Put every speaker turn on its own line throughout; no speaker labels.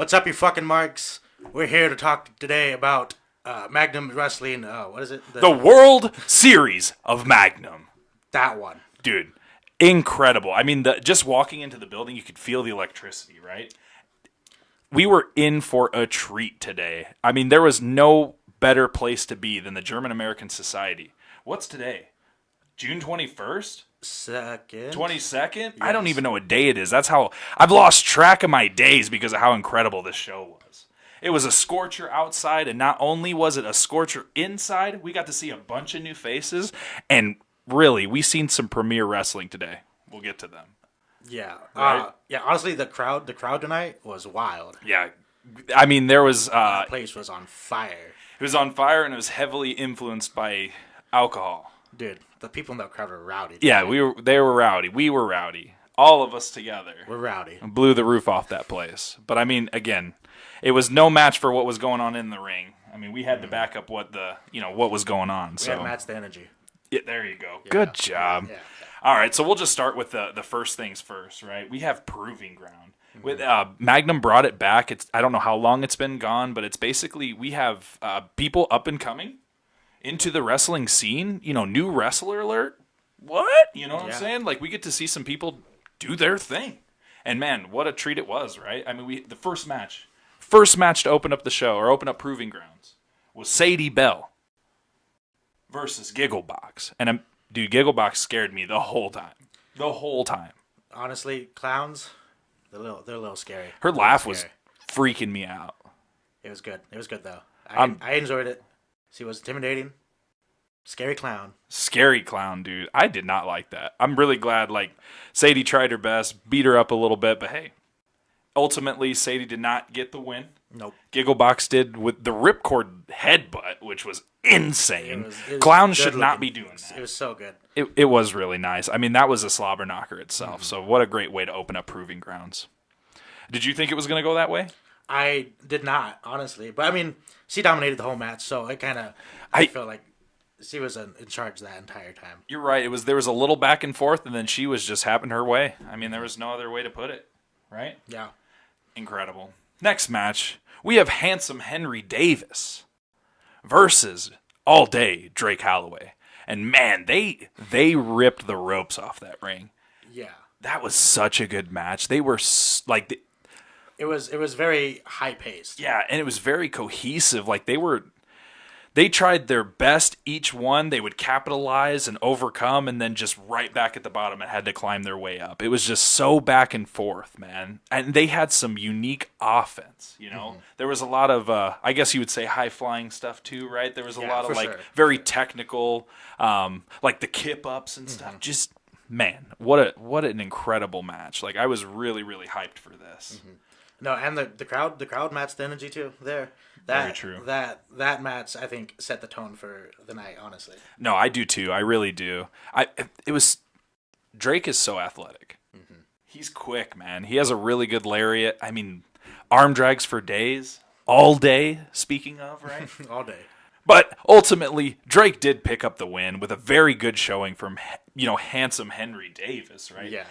What's up, you fucking marks? We're here to talk today about Magnum Wrestling. What is it?
The World Series of Magnum.
That one.
Dude, incredible. I mean, just walking into the building, you could feel the electricity, right? We were in for a treat today. I mean, there was no better place to be than the German American Society. What's today? June 21st? 22nd? Yes. I don't even know what day it is. That's how I've lost track of my days because of how incredible this show was. It was a scorcher outside, and not only was it a scorcher inside, we got to see a bunch of new faces, and really, we seen some premier wrestling today. We'll get to them.
Yeah.
Right?
Honestly, the crowd tonight was wild.
Yeah. I mean, there was
the place was on fire.
It was on fire, and it was heavily influenced by alcohol.
Dude, the people in that crowd were rowdy.
Yeah, they were rowdy. We were rowdy. All of us together.
We're rowdy.
Blew the roof off that place. But I mean, again, it was no match for what was going on in the ring. I mean, we had to back up what was going on.
We had to match the energy.
Yeah, there you go.
Yeah.
Good job.
Yeah.
All right, so we'll just start with the first things first, right? We have Proving Ground. With Magnum brought it back. I don't know how long it's been gone, but it's basically we have people up and coming into the wrestling scene. New wrestler alert. What? You know what I'm saying? Like, we get to see some people do their thing. And man, what a treat it was, right? I mean, the first match to open up the show or open up Proving Grounds was Sadie Bell versus Gigglebox. And dude, Gigglebox scared me the whole time.
Honestly, clowns, they're a little scary.
Her laugh was freaking me out.
It was good. It was good though. I enjoyed it. She was intimidating. Scary clown, dude. I did not like that. I'm really glad, Sadie tried her best, beat her up a little bit, but hey, ultimately, Sadie did not get the win. Nope.
Gigglebox did with the ripcord headbutt, which was insane. Clowns should not be doing that.
It was so good.
It was really nice. I mean, that was a slobber knocker itself, so what a great way to open up Proving Grounds. Did you think it was going to go that way?
I did not, honestly. But, I mean, she dominated the whole match, so it kind of, I felt like she was in charge that entire time.
You're right. There was a little back and forth, and then she was just having her way. I mean, there was no other way to put it, right?
Yeah.
Incredible. Next match, we have Handsome Henry Davis versus All Day Drake Holloway. And, man, they ripped the ropes off that ring.
Yeah.
That was such a good match. They were,
It was very high paced.
Yeah, and it was very cohesive. They tried their best each one. They would capitalize and overcome, and then just right back at the bottom and had to climb their way up. It was just so back and forth, man. And they had some unique offense. There was a lot of I guess you would say high flying stuff too, right? There was a lot of very technical, like the kip ups and stuff. Just man, what an incredible match! I was really really hyped for this.
No, and the crowd matched the energy too.
Very true.
That match, I think, set the tone for the night. Honestly.
No, I do too. I really do. Drake is so athletic. Mm-hmm. He's quick, man. He has a really good lariat. I mean, arm drags for days, all day. Speaking of, right?
All day.
But ultimately, Drake did pick up the win with a very good showing from Handsome Henry Davis, right?
Yeah.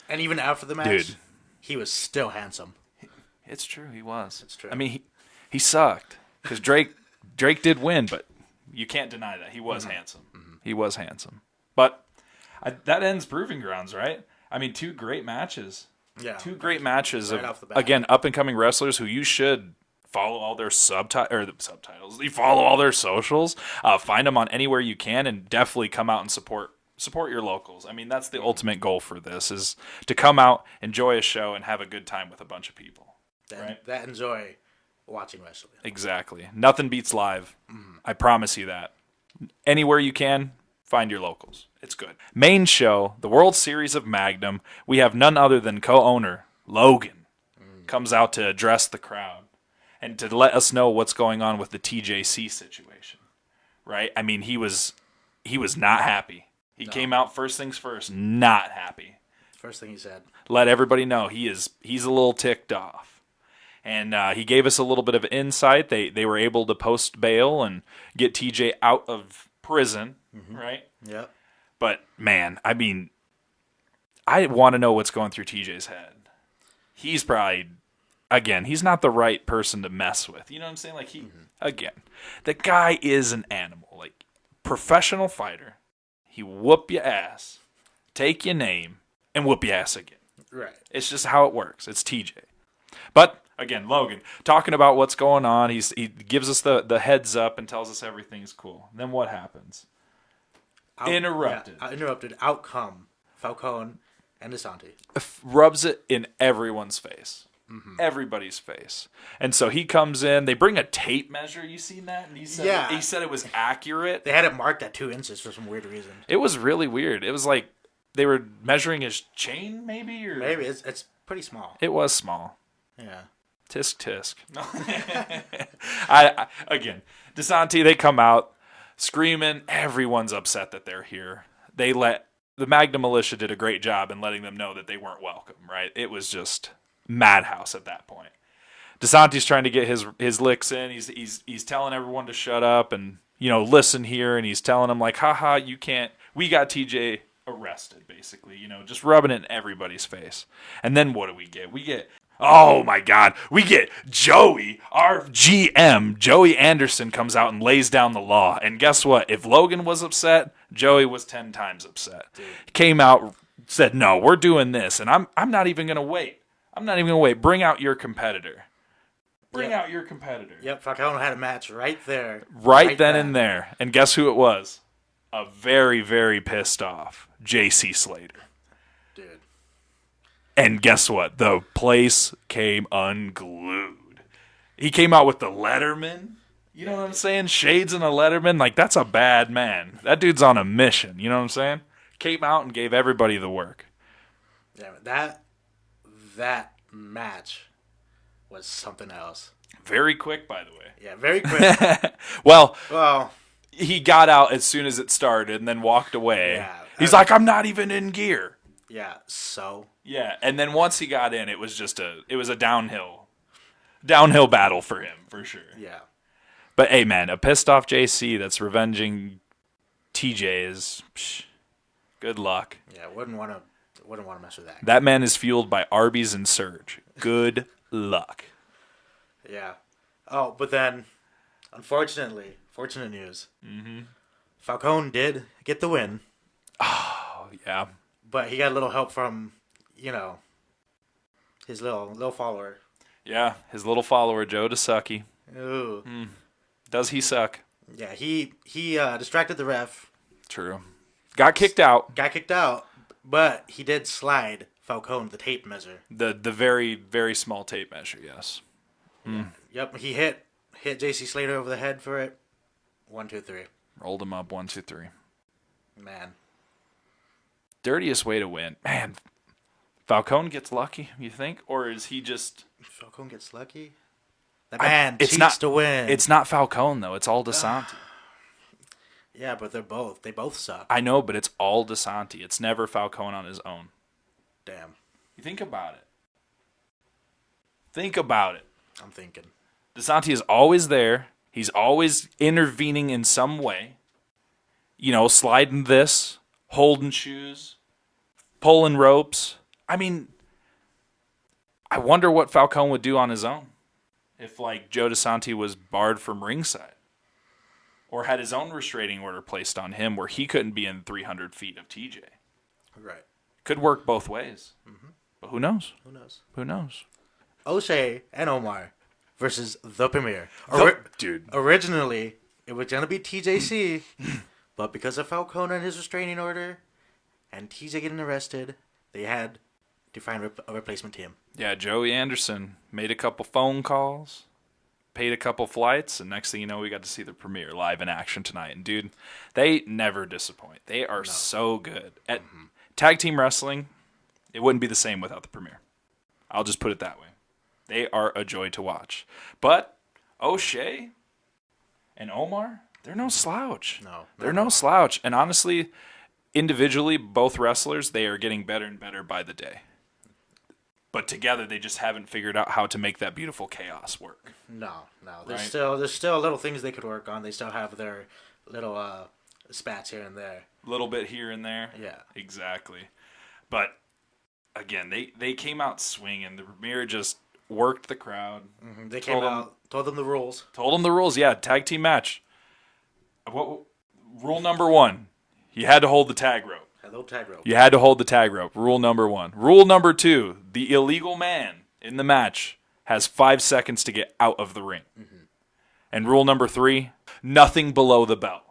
And even after the match, dude, he was still handsome.
It's true, he was.
It's true.
I mean, he sucked because Drake did win, but you can't deny that he was handsome. Mm-hmm. He was handsome. But that ends Proving Grounds, right? I mean, two great matches.
Yeah,
two great matches
right
of again up and coming wrestlers who you should follow all their subtitles. You follow all their socials. Find them on anywhere you can, and definitely come out and support your locals. I mean, that's the ultimate goal for this, is to come out, enjoy a show, and have a good time with a bunch of people.
That enjoy watching wrestling.
Exactly. Nothing beats live. I promise you that. Anywhere you can, find your locals. It's good. Main show, the World Series of Magnum. We have none other than co-owner Logan comes out to address the crowd and to let us know what's going on with the TJC situation. Right? I mean, he was not happy. He came out first things first, not happy.
First thing he said.
Let everybody know he's a little ticked off. And he gave us a little bit of insight. They were able to post bail and get TJ out of prison, right?
Yep.
But, man, I mean, I want to know what's going through TJ's head. He's probably again, he's not the right person to mess with. You know what I'm saying? Like, again, the guy is an animal. Like, professional fighter. He whoop your ass, take your name, and whoop your ass again.
Right.
It's just how it works. It's TJ. But, again, Logan, talking about what's going on, he gives us the heads up and tells us everything's cool. Then what happens? Interrupted.
Yeah, interrupted. Outcome. Falcone and DeSanti.
Rubs it in everyone's face. Mm-hmm. Everybody's face. And so he comes in. They bring a tape measure. You seen that? And he said it was accurate.
They had it marked at 2 inches for some weird reason.
It was really weird. It was like they were measuring his chain, maybe? Or
maybe. It's pretty small.
It was small.
Yeah.
Tisk tisk. Again, DeSanti, they come out screaming. Everyone's upset that they're here. The Magnum militia did a great job in letting them know that they weren't welcome, right? It was just madhouse at that point. DeSanti's trying to get his licks in. He's telling everyone to shut up and, listen here. And he's telling them like, haha, you can't. We got TJ arrested, basically, just rubbing it in everybody's face. And then what do we get? Oh my God, we get Joey, our GM, Joey Anderson comes out and lays down the law. And guess what? If Logan was upset, Joey was 10 times upset. Dude. Came out, said, no, we're doing this. And I'm not even going to wait. Bring out your competitor. Out your competitor.
Yep, Falcone had a match right there.
Right then and there. And guess who it was? A very, very pissed off JC Slater.
Dude.
And guess what? The place came unglued. He came out with the Letterman. You know what I'm saying? Shades and a Letterman. Like, that's a bad man. That dude's on a mission. You know what I'm saying? Came out and gave everybody the work.
Yeah, that match was something else.
Very quick, by the way.
Yeah, very quick.
Well, he got out as soon as it started and then walked away. Yeah, he's like, I'm not even in gear.
Yeah, so.
Yeah, and then once he got in, it was a downhill battle for him, for sure.
Yeah.
But hey, man, a pissed off JC that's revenging TJ is good luck.
Yeah, wouldn't want to mess with that.
That man is fueled by Arby's and Surge. Good luck.
Yeah. Oh, but then, unfortunately, fortunate news. Mm-hmm. Falcone did get the win.
Oh, yeah.
But he got a little help from, his little follower.
Yeah, his little follower, Joe DeSucky.
Ooh.
Does he suck?
Yeah, he distracted the ref.
True. Got kicked out,
but he did slide Falcone the tape measure.
The very, very small tape measure, yes.
Yeah. Yep, he hit JC Slater over the head for it. 1, 2, 3.
Rolled him up 1, 2, 3.
Man.
Dirtiest way to win. Man, Falcone gets lucky, you think? Or is he just...
Falcone gets lucky? That man cheats to win.
It's not Falcone, though. It's all DeSanti.
Yeah, but they both suck.
I know, but it's all DeSanti. It's never Falcone on his own.
Damn.
You think about it. Think about it.
I'm thinking.
DeSanti is always there. He's always intervening in some way. Sliding this, holding shoes, pulling ropes. I mean, I wonder what Falcone would do on his own if, Joe DeSanti was barred from ringside or had his own restraining order placed on him where he couldn't be in 300 feet of TJ.
Right.
Could work both ways. Mm-hmm. But who knows? Who knows?
O'Shea and Omar versus the Premier.
Dude.
Originally, it was going to be TJC, but because of Falcone and his restraining order and TJ getting arrested, they had to find a replacement team.
Yeah, Joey Anderson made a couple phone calls, paid a couple flights, and next thing you know, we got to see the Premier live in action tonight. And, dude, they never disappoint. They are so good. At tag team wrestling, it wouldn't be the same without the Premier. I'll just put it that way. They are a joy to watch. But O'Shea and Omar, they're no slouch.
No.
They're no slouch. And honestly, individually, both wrestlers, they are getting better and better by the day. But together, they just haven't figured out how to make that beautiful chaos work.
No. There's still little things they could work on. They still have their little spats here and there.
A little bit here and there.
Yeah.
Exactly. But, again, they came out swinging. The Premier just worked the crowd.
Mm-hmm. They came out, told them the rules.
Told them the rules, yeah. Tag team match. Rule number 1, you had to hold the tag rope. You had to hold the tag rope. Rule number 1. Rule number 2, the illegal man in the match has 5 seconds to get out of the ring. Mm-hmm. And rule number 3, nothing below the belt.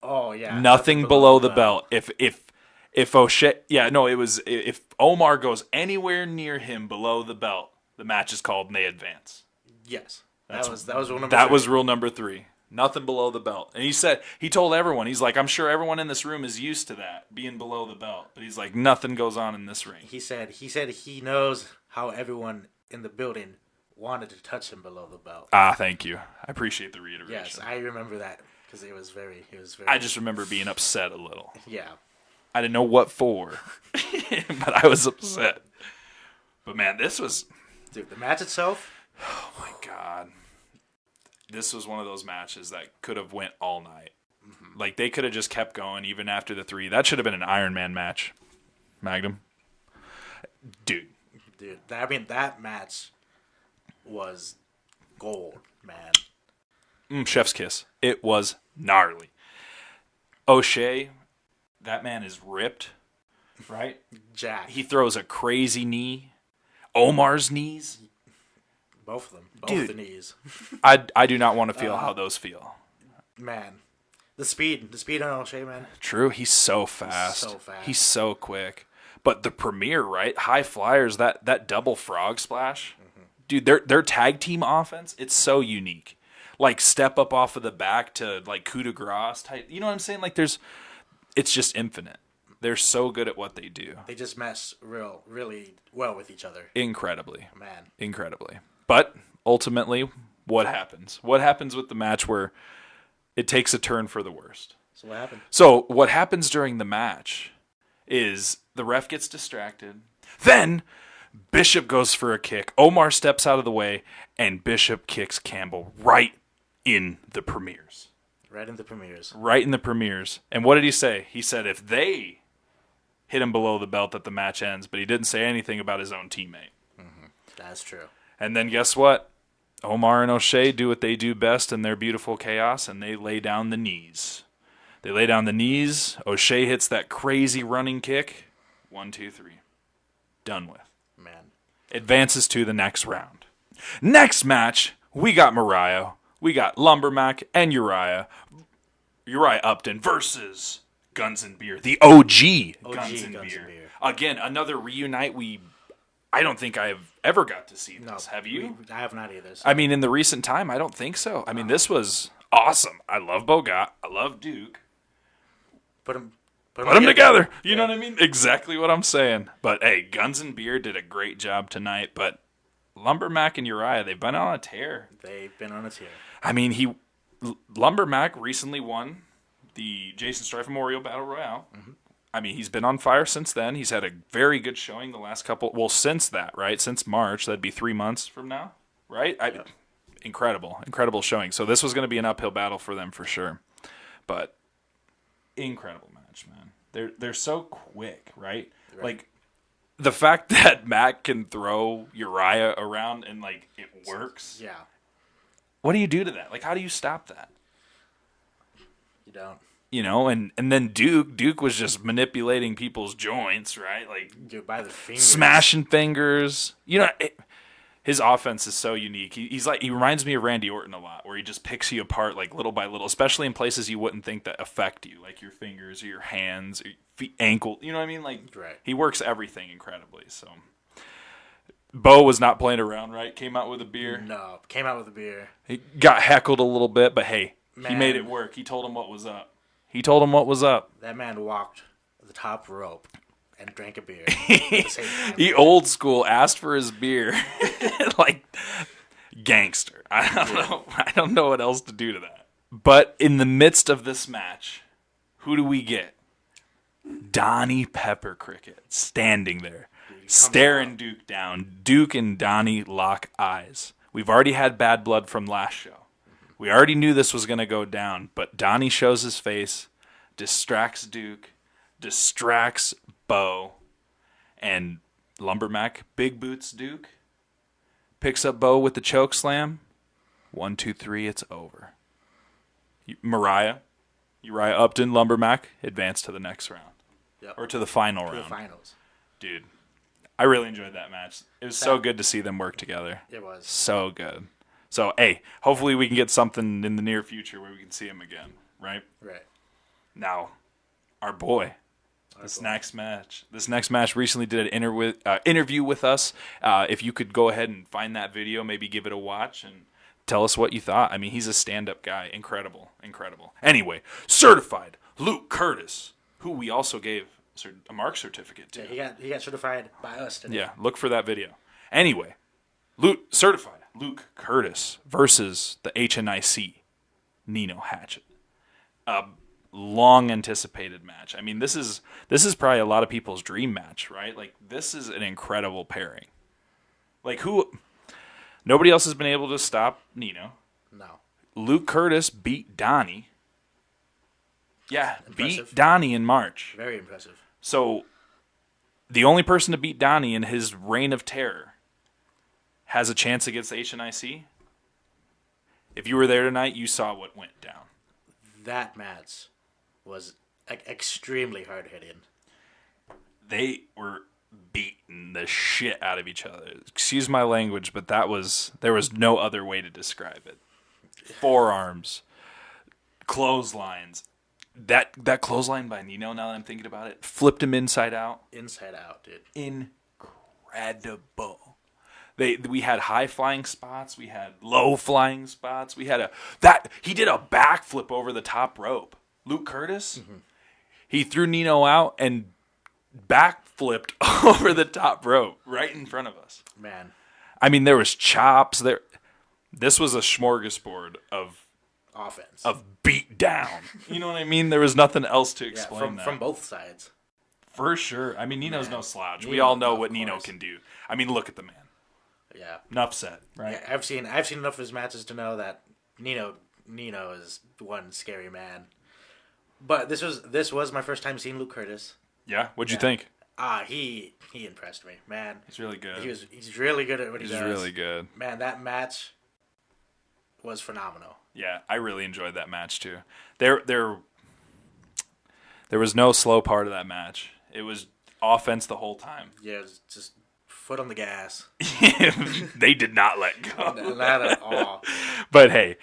Oh, yeah.
Nothing below the belt. If O'Shea, if Omar goes anywhere near him below the belt, the match is called and they advance.
Yes. That was rule number 3.
That was rule number 3. Nothing below the belt. And he told everyone, he's like, I'm sure everyone in this room is used to that, being below the belt. But he's like, nothing goes on in this ring.
He said he knows how everyone in the building wanted to touch him below the belt.
Thank you. I appreciate the reiteration.
Yes, I remember that because it was very.
I just remember being upset a little.
Yeah.
I didn't know what for, but I was upset. But man, this was...
Dude, the match itself?
Oh my God. This was one of those matches that could have went all night. Mm-hmm. Like, they could have just kept going even after the 3. That should have been an Iron Man match. Magnum. Dude,
that match was gold, man.
Chef's kiss. It was gnarly. O'Shea, that man is ripped, right?
Jack.
He throws a crazy knee. Omar's knees.
Both of them.
Dude,
the knees.
I do not want to feel how those feel.
Man. The speed on O'Shea, man.
True, he's so fast. He's so quick. But the Premier, right? High flyers, that double frog splash. Mm-hmm. Dude, their tag team offense, it's so unique. Like step up off of the back to like coup de grace type. You know what I'm saying? Like it's just infinite. They're so good at what they do.
They just mesh really well with each other.
Incredibly.
Man.
Incredibly. But ultimately, what happens? What happens with the match where it takes a turn for the worst?
So what happened?
So what happens during the match is the ref gets distracted. Then Bishop goes for a kick. Omar steps out of the way, and Bishop kicks Campbell right in the premiers.
Right in the premiers.
Right in the premiers. And what did he say? He said if they hit him below the belt that the match ends, but he didn't say anything about his own teammate.
Mm-hmm. That's true.
And then guess what? Omar and O'Shea do what they do best in their beautiful chaos, and they lay down the knees. They lay down the knees. O'Shea hits that crazy running kick. 1, 2, 3. Done with.
Man.
Advances to the next round. Next match, we got Mariah. We got Lumbermack and Uriah. Uriah Upton versus Guns and Beer. The OG Guns and Beer. Again, another reunite I don't think I have ever got to see this. Have you?
I have not either. So.
I mean, in the recent time, I don't think so. I mean, this was awesome. I love Bogat. I love Duke.
Put them
together. You know what I mean? Exactly what I'm saying. But, hey, Guns and Beer did a great job tonight. But Lumbermack and Uriah, they've been on a tear. I mean, Lumbermack recently won the Jason Strife Memorial Battle Royale. Mm-hmm. I mean, he's been on fire since then. He's had a very good showing the last couple... Well, since that, right? Since March. That'd be 3 months from now, right?
Yeah.
Incredible showing. So this was going to be an uphill battle for them for sure. But incredible match, man. They're so quick, right? Like, the fact that Mac can throw Uriah around and, like, it works.
Yeah.
What do you do to that? Like, how do you stop that?
You don't.
You know, and then Duke was just manipulating people's joints, right? Like,
dude, by the fingers.
Smashing fingers. You know, his offense is so unique. He reminds me of Randy Orton a lot, where he just picks you apart like little by little, especially in places you wouldn't think that affect you, like your fingers or your hands or your feet, ankle. You know what I mean? Like, He works everything incredibly. So, Bo was not playing around, right? Came out with a beer.
No, came out with a beer.
He got heckled a little bit, but hey, he made it work. He told him what was up.
That man walked the top rope and drank a beer.
He old school asked for his beer. Like gangster. I don't know what else to do to that. But in the midst of this match, who do we get? Donnie Pepper Cricket standing there, staring Duke down. Duke and Donnie lock eyes. We've already had bad blood from last show. We already knew this was going to go down, but Donnie shows his face, distracts Duke, distracts Bo, and Lumbermack big boots Duke. picks up Bo with the choke slam. 1, 2, 3, it's over. Uriah Upton, Lumbermack, advanced to the next round.
Yep.
Or to the final round.
To the finals.
Dude, I really enjoyed that match. It was so good to see them work together.
It was.
So good. So, hey, hopefully we can get something in the near future where we can see him again, right?
Right.
Now, our boy. This next match recently did an interview with us. If you could go ahead and find that video, maybe give it a watch and tell us what you thought. I mean, he's a stand-up guy. Incredible. Anyway, certified Luke Curtis, who we also gave a mark certificate to.
Yeah, he got certified by us today.
Yeah, look for that video. Anyway, certified Luke Curtis versus the HNIC Nino Hatchet. Long anticipated match. I mean, this is probably a lot of people's dream match, right? Like, this is an incredible pairing. Like, nobody else has been able to stop Nino.
No.
Luke Curtis beat Donnie. Yeah,
Impressive.
beat Donnie in March.
Very impressive.
So, the only person to beat Donnie in his reign of terror has a chance against the HNIC. If you were there tonight, you saw what went down.
That match was extremely hard-hitting.
They were beating the shit out of each other. Excuse my language, but there was no other way to describe it. Forearms, clotheslines. That clothesline by Nino, now that I'm thinking about it, flipped him inside out.
Inside out, dude.
Incredible. We had high flying spots, we had low flying spots. He did a backflip over the top rope. Luke Curtis, he threw Nino out and backflipped over the top rope right in front of us.
Man.
I mean, there was chops there. This was a smorgasbord of
offense,
of beat down. You know what I mean? There was nothing else to explain
from both sides.
For sure. I mean, Nino's no slouch. We all know what Nino can do. I mean, look at the man.
Yeah.
Enough said, right?
Yeah, I've seen enough of his matches to know that Nino is one scary man. But this was my first time seeing Luke Curtis.
Yeah, what'd you think?
He impressed me, man.
He's really good.
He's really good at what he does.
He's really good.
Man, that match was phenomenal.
Yeah, I really enjoyed that match too. There was no slow part of that match. It was offense the whole time.
Yeah, it was just foot on the gas.
They did not let go.
Not at all.
But hey,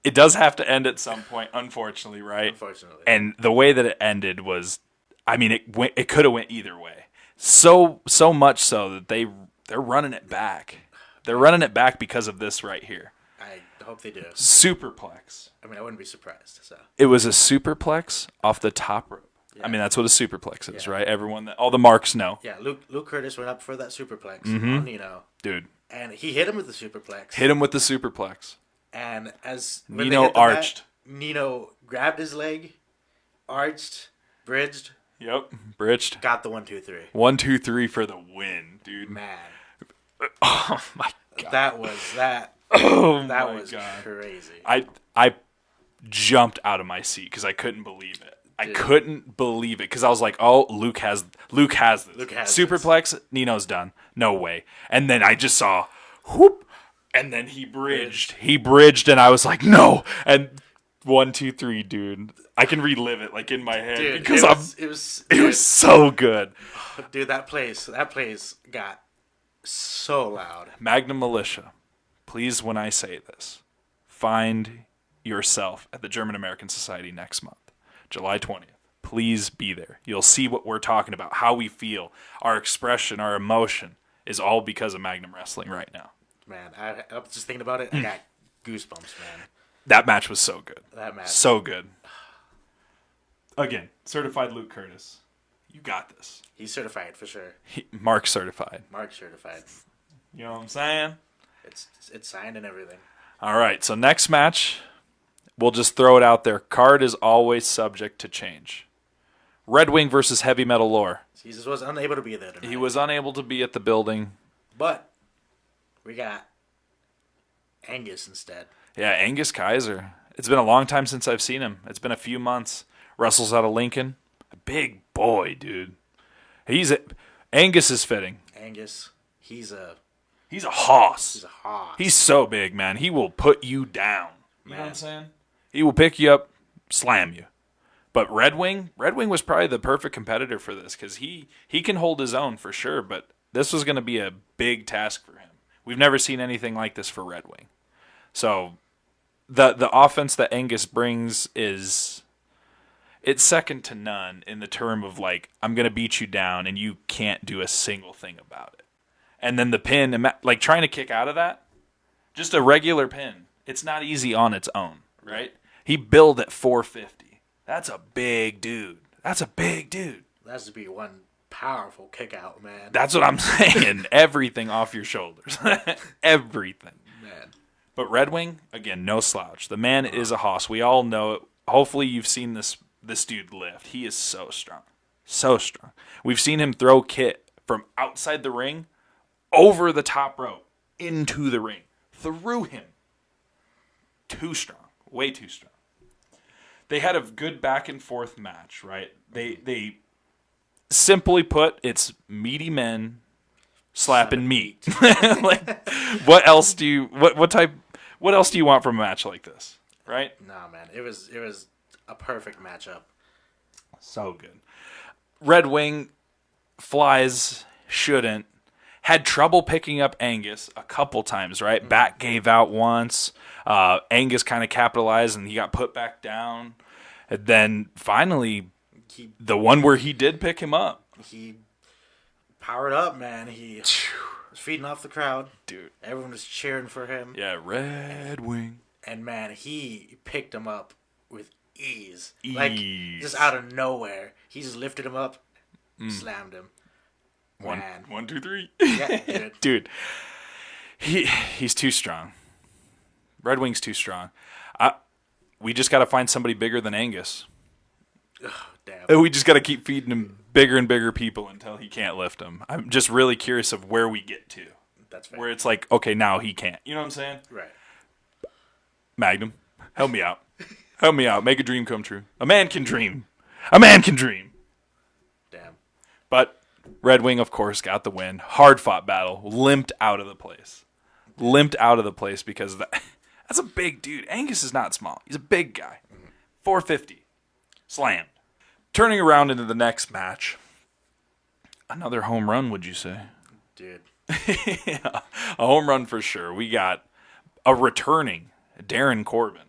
it does have to end at some point, unfortunately, right?
Unfortunately.
And the way that it ended was, I mean, it could have went either way. So much so that they're running it back. They're running it back because of this right here.
I hope they do.
Superplex.
I mean, I wouldn't be surprised. So
it was a superplex off the top rope. Yeah. I mean, that's what a superplex is, right? All the marks know.
Yeah, Luke Curtis went up for that superplex on Nino.
Dude.
And he hit him with the superplex. And as
Nino arched.
Nino grabbed his leg, arched, bridged.
Yep, bridged.
Got the 1, 2, 3.
1, 2, 3 for the win, dude.
Man.
Oh my god.
That was crazy.
I jumped out of my seat because I couldn't believe it. I couldn't believe it because I was like, "Oh, Luke has this. Superplex. Nino's done. No way." And then I just saw, whoop, and then he bridged. And I was like, "No!" And 1, 2, 3, dude. I can relive it like in my head because it was so good.
Dude, that place got so loud.
Magnum Militia, please, when I say this, find yourself at the German American Society next month. July 20th. Please be there. You'll see what we're talking about, how we feel, our expression, our emotion is all because of Magnum Wrestling right now.
Man, I was just thinking about it. I got goosebumps, man.
That match was so good. So good. Again, certified Luke Curtis. You got this.
He's certified for sure.
Mark certified.
You
know what I'm saying?
It's signed and everything.
All right, so next match, we'll just throw it out there. Card is always subject to change. Red Wing versus Heavy Metal Lore.
Jesus was unable to be there tonight.
He was unable to be at the building.
But we got Angus instead.
Yeah, Angus Kaiser. It's been a long time since I've seen him. It's been a few months. Wrestles out of Lincoln. A big boy, dude. Angus is fitting.
Angus, he's
He's a hoss.
He's a hoss.
He's so big, man. He will put you down. You know what I'm saying? He will pick you up, slam you. But Red Wing was probably the perfect competitor for this because he can hold his own for sure, but this was going to be a big task for him. We've never seen anything like this for Red Wing. So the offense that Angus brings it's second to none in the term of like, I'm going to beat you down and you can't do a single thing about it. And then the pin, like trying to kick out of that, just a regular pin. It's not easy on its own, right? He billed at 450. That's a big dude. That's
to be one powerful kick out, man.
That's what I'm saying. Everything off your shoulders. Everything.
Man.
But Red Wing, again, no slouch. The man is a hoss. We all know it. Hopefully you've seen this dude lift. He is so strong. So strong. We've seen him throw Kit from outside the ring over the top rope into the ring. Through him. Too strong. Way too strong. They had a good back and forth match, right? They simply put, it's meaty men slapping meat. Like, what else do you want from a match like this, right?
Nah, man, it was a perfect matchup.
So good. Red Wing flies, shouldn't. Had trouble picking up Angus a couple times, right? Mm-hmm. Back gave out once. Angus kind of capitalized, and he got put back down. And then finally, the one where he did pick him up.
He powered up, man. He was feeding off the crowd.
Dude.
Everyone was cheering for him.
Yeah, Red Wing.
And, man, he picked him up with ease. Like, just out of nowhere. He just lifted him up, slammed him. Man.
1, 2, 3.
Yeah,
dude. He's too strong. Red Wing's too strong. We just got to find somebody bigger than Angus.
Ugh, damn.
We just got to keep feeding him bigger and bigger people until he can't lift them. I'm just really curious of where we get to.
That's fair.
Where it's like, okay, now he can't. You know what I'm saying?
Right.
Magnum, help me out. Help me out. Make a dream come true. A man can dream. A man can dream.
Damn.
But Red Wing, of course, got the win. Hard-fought battle. Limped out of the place. Because that's a big dude. Angus is not small. He's a big guy. 450. Slammed. Turning around into the next match. Another home run, would you say?
Dude.
Yeah, a home run for sure. We got a returning Darren Corbin.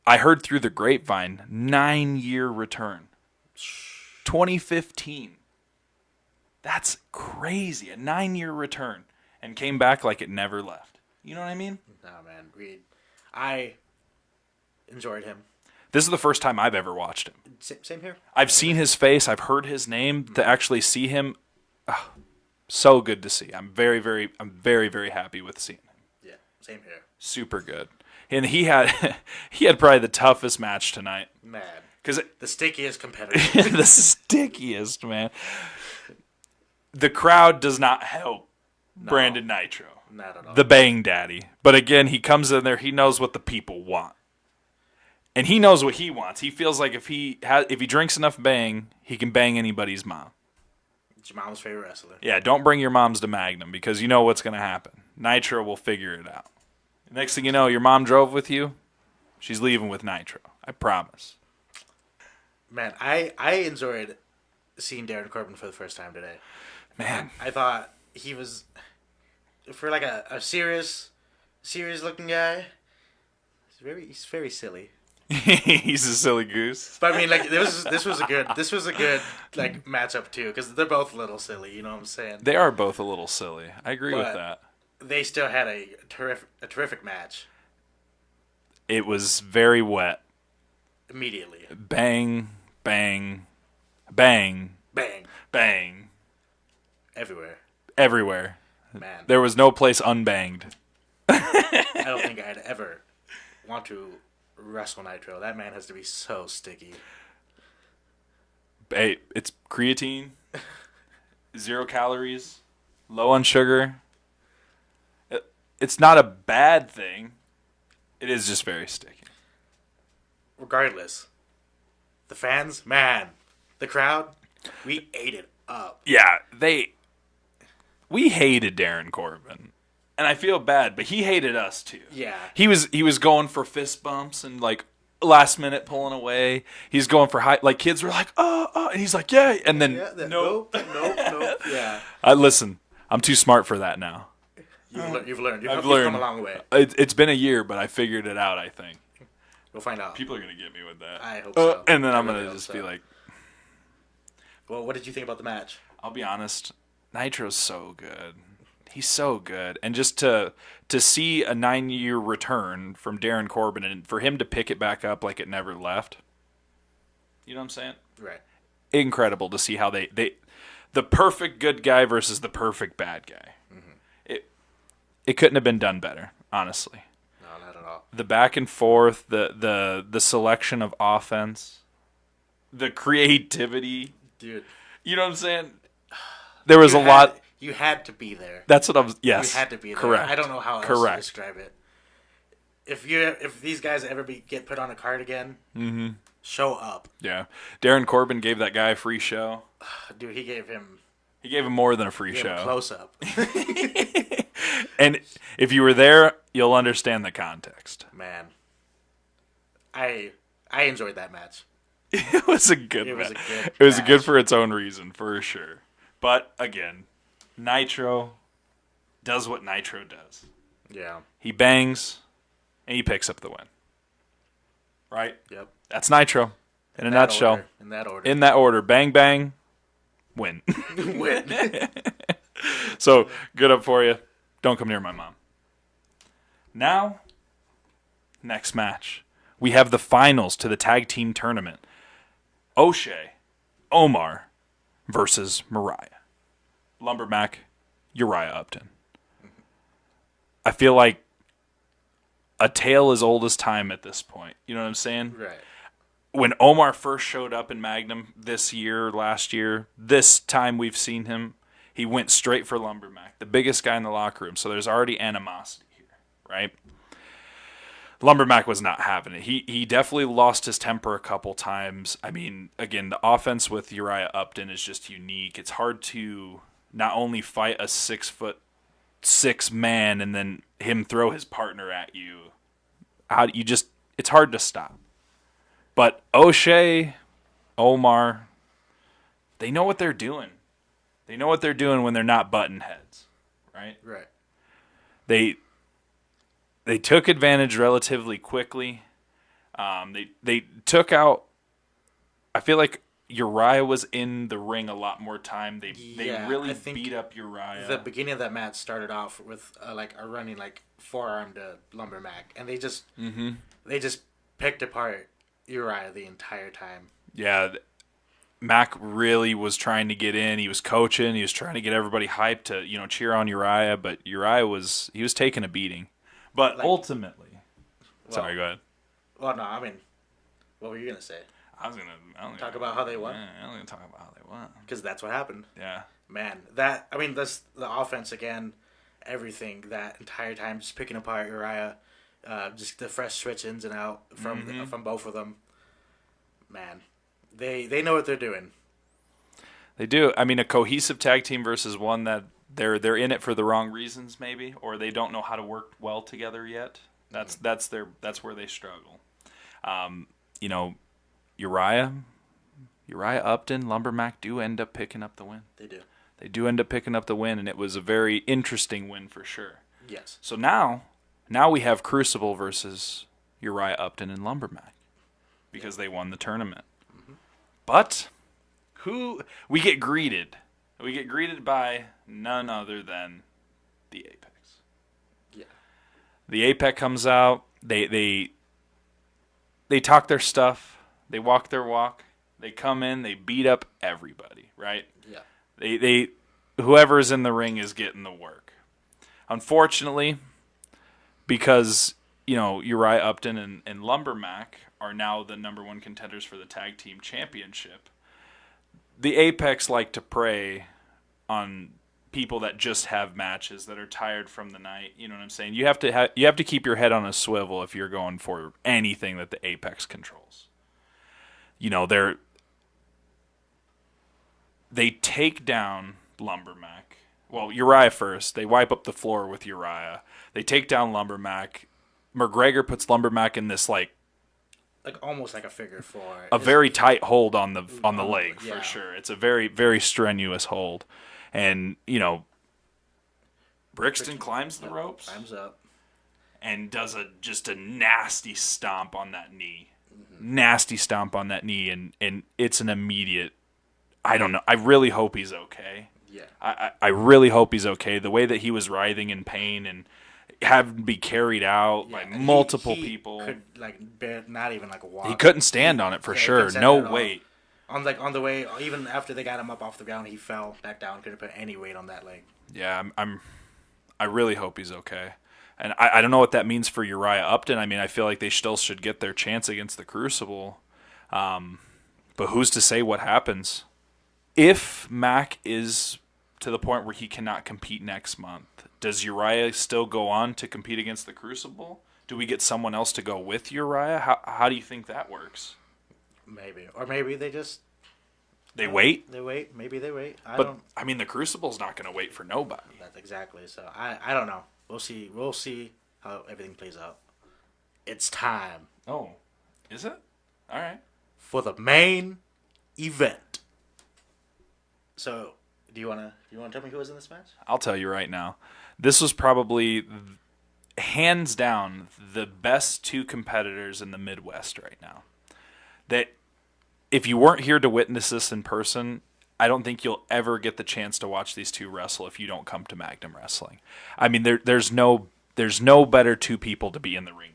I heard through the grapevine, 9-year return. 2015. That's crazy. A 9-year return. And came back like it never left. You know what I mean?
Nah, man. I enjoyed him.
This is the first time I've ever watched him.
Same here.
I've seen his face. I've heard his name. To actually see him, so good to see. I'm very, very happy with seeing him.
Yeah, same here.
Super good. And he had probably the toughest match tonight.
Man.
Because
the stickiest competitor.
The stickiest, man. The crowd does not help Brandon Nitro.
Not at all.
The Bang Daddy. But again, he comes in there, he knows what the people want. And he knows what he wants. He feels like if he drinks enough Bang, he can bang anybody's mom.
It's your mom's favorite wrestler.
Yeah, don't bring your moms to Magnum because you know what's going to happen. Nitro will figure it out. Next thing you know, your mom drove with you. She's leaving with Nitro. I promise.
Man, I enjoyed seeing Darren Corbin for the first time today.
Man.
I thought he was, for like a serious looking guy, he's very silly.
He's a silly goose.
But I mean, like this was a good like matchup too because they're both a little silly. You know what I'm saying?
They are both a little silly. I agree with that.
They still had a terrific match.
It was very wet.
Immediately.
Bang, bang, bang,
bang,
bang.
Everywhere. Man,
there was no place unbanged.
I don't think I'd ever want to wrestle Nitro. That man has to be so sticky.
Hey, it's creatine, 0 calories, low on sugar. It's not a bad thing. It is just very sticky.
Regardless, the fans, man, the crowd, we ate it up.
Yeah, we hated Darren Corbin. And I feel bad, but he hated us too.
Yeah.
He was going for fist bumps and like last minute pulling away. He's going for high, like kids were like, and he's like, yeah. And then,
nope. Yeah.
Listen, I'm too smart for that now.
You've learned.
I've
come a long way.
It's been a year, but I figured it out, I think.
We'll find out.
People are going to get me with that.
I hope so.
And then I'm going to just be like.
Well, what did you think about the match?
I'll be honest. Nitro's so good. He's so good. And just to see a 9-year return from Darren Corbin and for him to pick it back up like it never left. You know what I'm saying?
Right.
Incredible to see how they the perfect good guy versus the perfect bad guy. Mm-hmm. It couldn't have been done better, honestly.
No, not at all.
The back and forth, the selection of offense, the creativity.
Dude.
You know what I'm saying? There was a lot.
You had to be there.
That's what I was. Yes,
you had to be there.
Correct.
I don't know how else to describe it. If these guys ever get put on a card again, show up.
Yeah, Darren Corbin gave that guy a free show.
Dude, he gave him
more than a free show.
Close up.
And if you were there, you'll understand the context.
Man, I enjoyed that match.
It was a good match. It was good for its own reason, for sure. But again, Nitro does what Nitro does.
Yeah.
He bangs, and he picks up the win. Right?
Yep.
That's Nitro in a nutshell.
In that order.
In that order. Bang, bang, win.
Win.
So, good up for you. Don't come near my mom. Now, next match. We have the finals to the tag team tournament. O'Shea, Omar versus Mariah. Lumbermack, Uriah Upton. I feel like a tale as old as time at this point. You know what I'm saying?
Right.
When Omar first showed up in Magnum last year, this time we've seen him, he went straight for Lumbermack, the biggest guy in the locker room. So there's already animosity here, right? Lumbermack was not having it. He definitely lost his temper a couple times. I mean, again, the offense with Uriah Upton is just unique. It's hard to not only fight a 6'6" man and then him throw his partner at you. It's hard to stop. But O'Shea, Omar, they know what they're doing. They know what they're doing when they're not button heads, right?
Right.
They took advantage relatively quickly. They took out. I feel like Uriah was in the ring a lot more time. They really beat up Uriah.
The beginning of that match started off with a running forearm to Lumbermack, and they just picked apart Uriah the entire time.
Yeah, Mac really was trying to get in. He was coaching. He was trying to get everybody hyped to cheer on Uriah, but Uriah was taking a beating. But ultimately, sorry, go ahead.
Well, no, I mean, what were you gonna say?
I was gonna
talk about how they won.
I was gonna talk about how they won
because that's what happened.
Yeah,
man. That's the offense again. Everything that entire time, just picking apart Uriah, just the fresh switch ins and out from both of them. Man, they know what they're doing.
They do. I mean, a cohesive tag team versus one that they're in it for the wrong reasons, maybe, or they don't know how to work well together yet. That's where they struggle. Uriah Upton, Lumbermack do end up picking up the win.
They do.
They do end up picking up the win, and it was a very interesting win for sure.
Yes.
So now we have Crucible versus Uriah Upton and Lumbermack because they won the tournament. Mm-hmm. But we get greeted. We get greeted by none other than the Apex.
Yeah.
The Apex comes out. They talk their stuff. They walk their walk. They come in. They beat up everybody. Right.
Yeah.
They whoever's in the ring is getting the work. Unfortunately, because Uriah Upton and Lumbermack are now the number one contenders for the tag team championship. The Apex like to prey on people that just have matches that are tired from the night. You know what I'm saying? You have to keep your head on a swivel if you're going for anything that the Apex controls. They take down Lumbermack. Well, Uriah first. They wipe up the floor with Uriah. They take down Lumbermack. McGregor puts Lumbermack in this like
almost like a figure four.
A very tight hold on the leg for sure. It's a very, very strenuous hold. And, Brixton climbs the ropes.
Climbs up.
And does just a nasty stomp on that knee. Mm-hmm. Nasty stomp on that knee. And it's an immediate, I don't know. I really hope he's okay.
Yeah.
I really hope he's okay. The way that he was writhing in pain and having to be carried out by multiple people.
Could not even walk.
He couldn't stand on it for sure. No weight.
On the way, even after they got him up off the ground, he fell back down. Couldn't put any weight on that leg.
Yeah, I really hope he's okay. And I don't know what that means for Uriah Upton. I mean, I feel like they still should get their chance against the Crucible. But who's to say what happens? If Mac is to the point where he cannot compete next month, does Uriah still go on to compete against the Crucible? Do we get someone else to go with Uriah? How do you think that works?
Maybe. Or maybe they just...
They wait?
They wait. Maybe they wait.
I mean, the Crucible's not going to wait for nobody.
That's exactly. So, I don't know. We'll see. We'll see how everything plays out. It's time.
Oh. Is it? All right.
For the main event. So, do you want to tell me who was in this match?
I'll tell you right now. This was probably, hands down, the best two competitors in the Midwest right now. That if you weren't here to witness this in person, I don't think you'll ever get the chance to watch these two wrestle if you don't come to Magnum Wrestling. I mean, there's no better two people to be in the ring.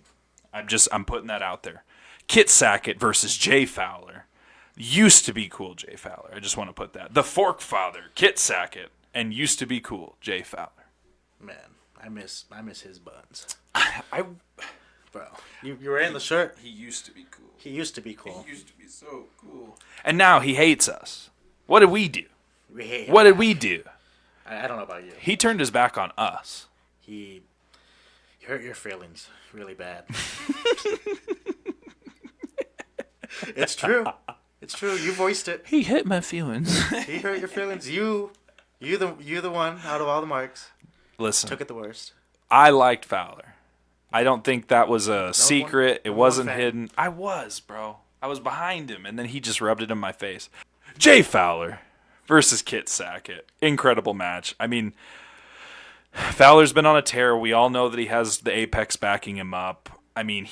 I'm putting that out there. Kit Sackett versus Jay Fowler. Used to be cool, Jay Fowler. I just want to put that. The Fork Father, Kit Sackett, and used to be cool, Jay Fowler.
Man, I miss his buns. Bro, you were in the shirt.
He used to be cool.
He used to be cool.
He used to be so cool. And now he hates us. What did we do?
We hate him.
What did we do?
I don't know about you.
He turned his back on us.
He hurt your feelings really bad. It's true. It's true. You voiced it.
He hit my feelings.
He hurt your feelings. You the one out of all the marks.
Listen.
Took it the worst.
I liked Fowler. I don't think that was a secret. It wasn't hidden. I was, bro. I was behind him, and then he just rubbed it in my face. Jay Fowler versus Kit Sackett. Incredible match. I mean, Fowler's been on a tear. We all know that he has the Apex backing him up. I mean,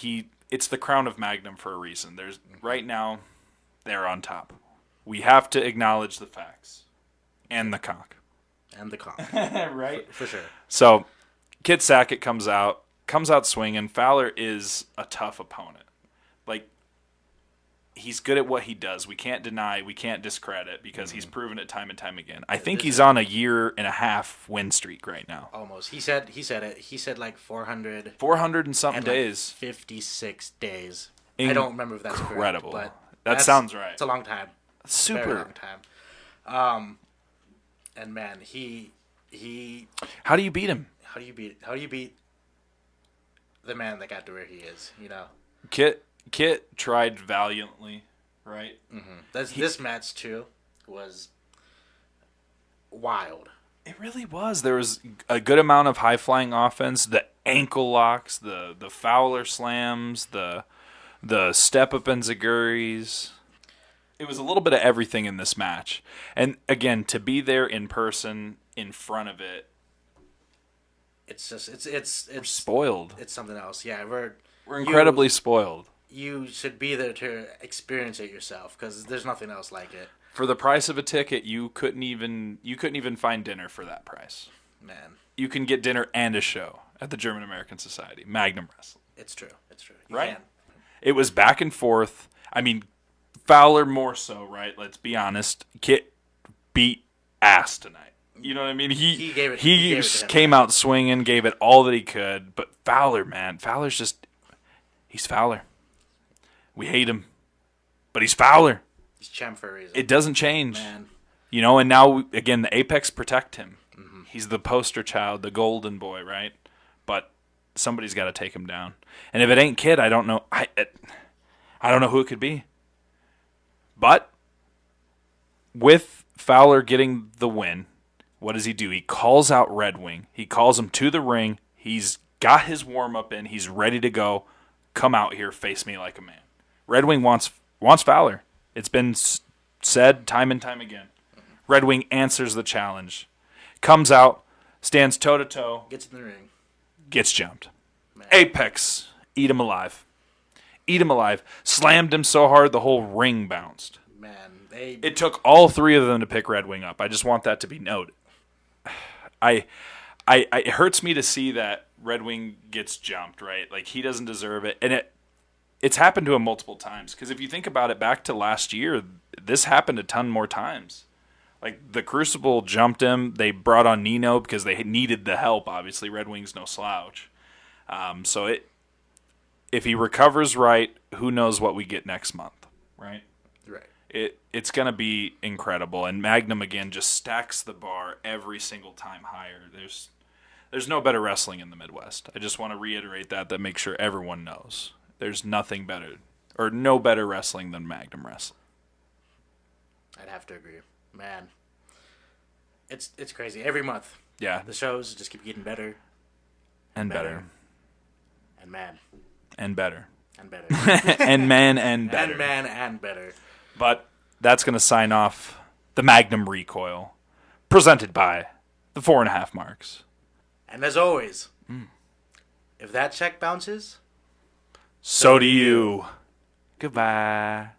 it's the crown of Magnum for a reason. Right now, they're on top. We have to acknowledge the facts. And the cock.
And the cock.
Right?
For sure.
So, Kit Sackett comes out swinging. Fowler is a tough opponent. Like, he's good at what he does. We can't deny, we can't discredit because he's proven it time and time again. I think he's on a 1.5-year win streak right now.
Almost. He said it. He said 400.
400 and something days.
56 days. I don't remember if that's
incredible.
Correct, but
that sounds right.
It's a long time.
Super
very long time. And man, he.
How do you beat him?
How do you beat the man that got to where he is?
Kit tried valiantly, right?
Mm-hmm. This match too was wild.
It really was. There was a good amount of high flying offense. The ankle locks, the Fowler slams, the step up and ziguris. It was a little bit of everything in this match. And again, to be there in person, in front of it,
it's just it's
spoiled.
It's something else. Yeah, we're
incredibly spoiled.
You should be there to experience it yourself because there's nothing else like it.
For the price of a ticket, you couldn't even find dinner for that price.
Man,
you can get dinner and a show at the German American Society, Magnum Wrestling.
It's true.
You right? Can. It was back and forth. I mean, Fowler more so, right? Let's be honest. Kit beat ass tonight. You know what I mean? He came out swinging, gave it all that he could. But Fowler, man, he's Fowler. We hate him, but he's Fowler.
He's champ for a reason.
It doesn't change. Man. And now, again, the Apex protect him. Mm-hmm. He's the poster child, the golden boy, right? But somebody's got to take him down. And if it ain't Kid, I don't know. I don't know who it could be. But with Fowler getting the win, what does he do? He calls out Red Wing. He calls him to the ring. He's got his warm-up in. He's ready to go. Come out here, face me like a man. Red Wing wants Fowler. It's been said time and time again. Red Wing answers the challenge. Comes out, stands toe-to-toe.
Gets in the ring.
Gets jumped. Man. Apex. Eat him alive. Eat him alive. Slammed him so hard the whole ring bounced.
Man,
it took all three of them to pick Red Wing up. I just want that to be noted. It hurts me to see that Red Wing gets jumped, right? Like, he doesn't deserve it. And it's happened to him multiple times. Because if you think about it, back to last year, this happened a ton more times. Like, the Crucible jumped him. They brought on Nino because they needed the help, obviously. Red Wing's no slouch. If he recovers right, who knows what we get next month, right?
Right.
It's going to be incredible. And Magnum, again, just stacks the bar every single time higher. There's no better wrestling in the Midwest. I just want to reiterate that make sure everyone knows. There's nothing better, or no better wrestling than Magnum wrestling.
I'd have to agree. Man, it's crazy. Every month.
Yeah.
The shows just keep getting better.
And better.
And man.
And better.
And better.
And man and better.
And man and better.
But that's going to sign off the Magnum Recoil, presented by the 4.5 Marks.
And as always, if that check bounces,
so do you. Goodbye.